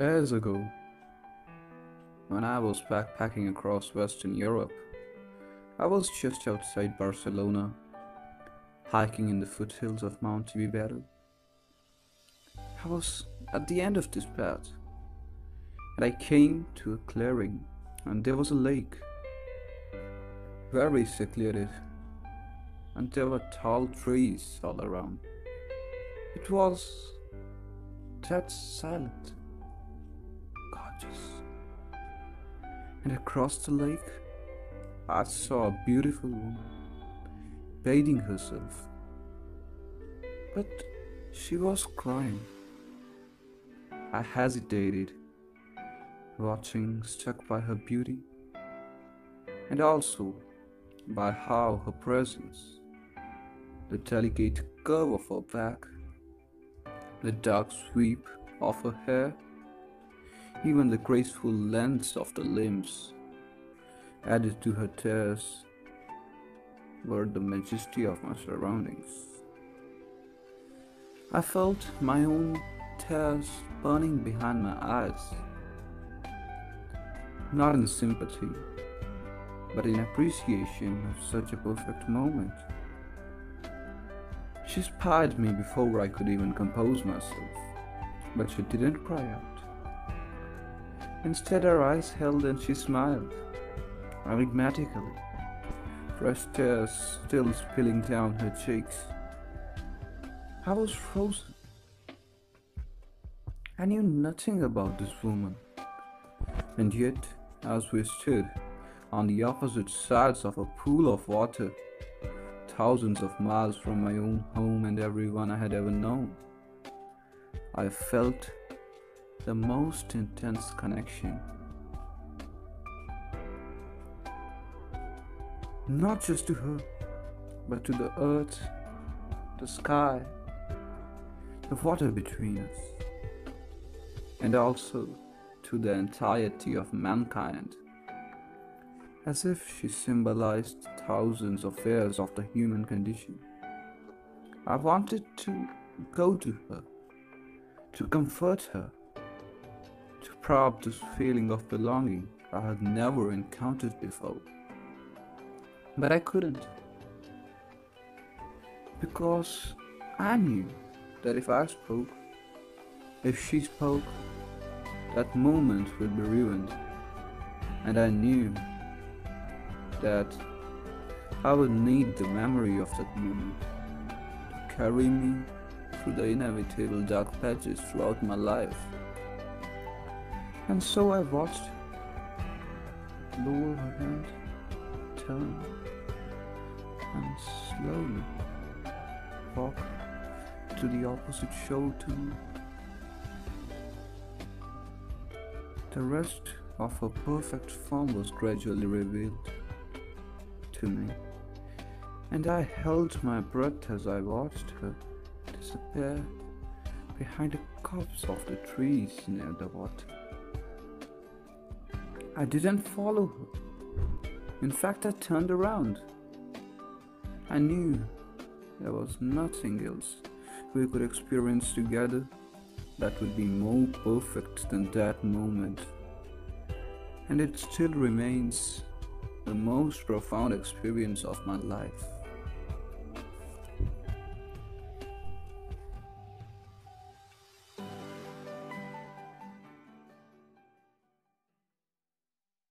Years ago, when I was backpacking across Western Europe, I was just outside Barcelona, hiking in the foothills of Mount Vibero. I was at the end of this path, and I came to a clearing, and there was a lake, very secluded, and there were tall trees all around. It was that silent, gorgeous. And across the lake, I saw a beautiful woman bathing herself. But she was crying. I hesitated, watching, struck by her beauty, and also by how her presence, the delicate curve of her back, the dark sweep of her hair, even the graceful length of the limbs, added to her tears, were the majesty of my surroundings. I felt my own tears burning behind my eyes, not in sympathy, but in appreciation of such a perfect moment. She spied me before I could even compose myself, but she didn't cry out. Instead, her eyes held and she smiled, enigmatically, fresh tears still spilling down her cheeks. I was frozen. I knew nothing about this woman, and yet, as we stood on the opposite sides of a pool of water, thousands of miles from my own home and everyone I had ever known, I felt the most intense connection. Not just to her, but to the earth, the sky, the water between us, and also to the entirety of mankind, as if she symbolized thousands of years of the human condition. I wanted to go to her, to comfort her, to probe this feeling of belonging I had never encountered before. But I couldn't, because I knew that if I spoke, if she spoke, that moment would be ruined, and I knew that I would need the memory of that moment to carry me through the inevitable dark patches throughout my life. And so I watched her lower her hand, turn, and slowly walk to the opposite shore to me. The rest of her perfect form was gradually revealed to me, and I held my breath as I watched her disappear behind the copse of the trees near the water. I didn't follow her. In fact, I turned around. I knew there was nothing else we could experience together that would be more perfect than that moment. And it still remains the most profound experience of my life.